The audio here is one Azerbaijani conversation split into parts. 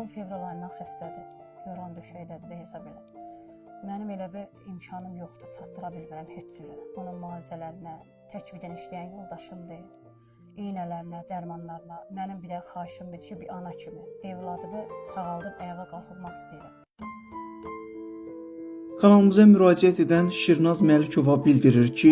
Oğlum fevral ayından xəstədir. Yoran döşəkdədir də hesab elə. Mənim elə bir imkanım yoxdur, çatdıra bilmirəm heç cürə. Onun müalicələrinə, tək bir dənə işləyən yoldaşımdır. İynələrinə, dərmanlarına. Mənim bir də xahişim bir ki, bir ana kimi evladımı sağaldıb ayağa qalxızmaq istəyirəm. Kanalımıza müraciət edən Şirnaz Məlikova bildirir ki,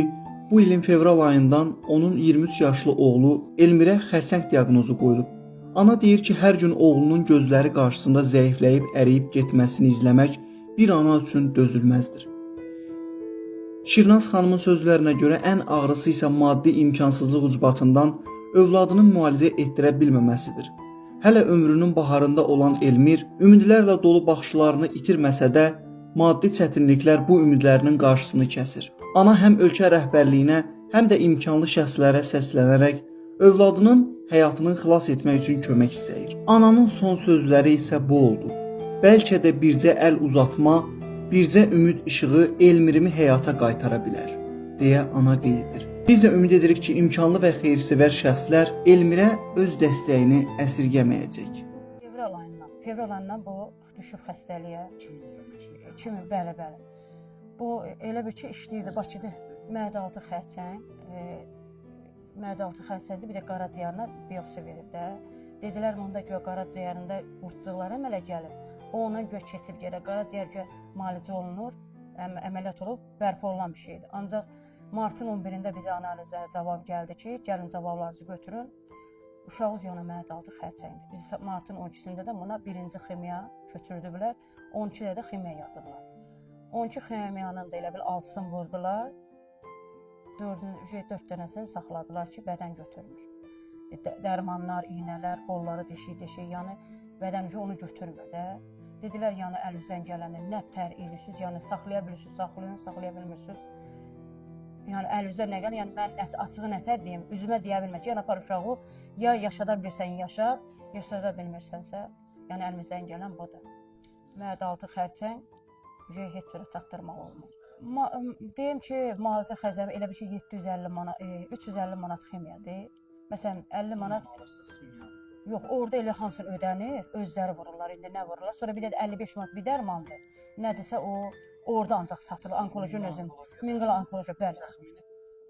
bu ilin fevral ayından onun 23 yaşlı oğlu Elmirə xərçəng diaqnozu qoyulub. Ana deyir ki, hər gün oğlunun gözləri qarşısında zəifləyib, əriyib getməsini izləmək bir ana üçün dözülməzdir. Şirnaz xanımın sözlərinə görə ən ağrısı isə maddi imkansızlıq ucbatından övladının müalicə etdirə bilməməsidir. Hələ ömrünün baharında olan Elmir ümidlərlə dolu baxışlarını itirməsə də, maddi çətinliklər bu ümidlərinin qarşısını kəsir. Ana həm ölkə rəhbərliyinə, həm də imkanlı şəxslərə səslənərək övladının həyatını xilas etmək üçün kömək istəyir. Ananın son sözləri isə bu oldu. Bəlkə də bircə əl uzatma, bircə ümid işığı Elmirimi həyata qaytara bilər, deyə ana qeyd edir. Biz də ümid edirik ki, imkanlı və xeyrsevər şəxslər Elmirə öz dəstəyini əsirgəməyəcək. Fevral ayından bu düşüb xəstəliyə. 2000, bəli. Bu elə bir ki, işləyirdi Bakıda mədə-altı xərçəng, bir də qaraciyarına biopsi verib də. Dedilər, onda göyə qaraciyarında qurtcuqlar əmələ gəlib. O ona göyə keçib gələ, qaraciyar göyə müalicə olunur, əməliyyat olub, bərpa olunan bir şeydir. Ancaq martın 11-də bizə analizlərə cavab gəldi ki, gəlin cavablarınızı götürün. Uşağız yana mədə-altı xərçəngdir. Biz martın 12-sində də buna birinci ximiya köçürdüblər, 12-də də ximiya yazıblar. 12 ximiyanın da elə bil 6-sını vurdular, 4 dənəsini saxladılar ki, bədən götürmür. Dərmanlar, iynələr, qolları deşik, yəni bədəncə onu götürmür də. Dedilər, yəni əl üzdən gələni nə tər eləyirsiniz, yəni saxlaya bilirsiniz, saxlayın, saxlaya bilmirsiniz. Yəni əl üzdən nə gəlir, yəni mən açığı nətər deyim, üzümə deyə bilmək ki, yəni apar uşağı ya yaşada bilirsən yaşa, yaşada bilmirsənsə, yəni əlimizdən gələn budur. Mədə-altı xərçəng heç cürə çatdırmaq olmur. Deyim ki, müalicə xərcləri elə bir ki 750 manat, 350 manat ximiyadır. Məsələn 50 manat yox, orada elə hamısını ödənir, özləri vururlar, indi nə vururlar. Sonra bir də 55 manat bir dərmandır. Nədirsə o orada ancaq satılır, onkolojinin özün. Mingala onkoloji, bəli.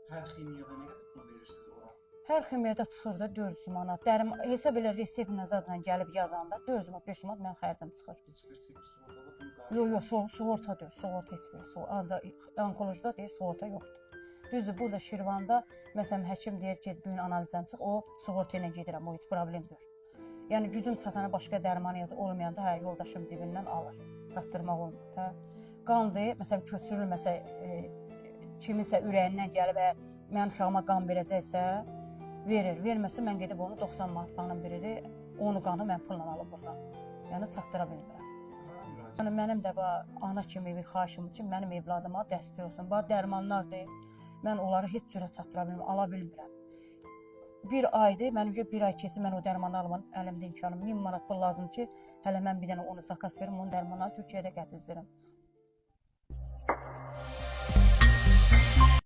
Hər ximiyada nə qədər pul verirsiniz ora? Hər ximiyada çıxır da 400 manat. Hesab elə resept nəzarətlə gəlib yazanda 400 manat, 500 manat mənim xərcim çıxır. Yox, sığorta deyil, sığorta heç bir. Ancaq onkolojida deyil, sığorta yoxdur. Düzdür, burada Şirvanda, məsələn, həkim deyir ki, bu gün analizdən çıx, o sığorta ilə gedirəm, o heç problemdir. Yəni, gücüm çatana başqa dərman yazı olmayanda, hə, yoldaşım cibindən alır, çatdırmaq olmur, hə. Qandır, məsələn, köçürülməsə, kiminsə ürəyindən gəlib, mənim uşağıma qan verəcəksə, verir. Verməsə, mən gedib onu 90 manat qanın biridir, onu qanı mən pulla alıb vururam. Yəni, çatdıra bilmirəm. Yəni, mənim də ana kimi bir xahişim üçün mənim evladıma dəstək olsun. Dərmanlardır, mən onları heç cürə çatdıra bilmirəm, ala bilmirəm. Bir aydır, mənim bir ay keçib, mən o dərmanı alman, əlimdə imkanım 1000 manat pul lazım ki, hələ mən bir dənə onu zakas verim, onun dərmanlarını Türkiyədə gətizdirim.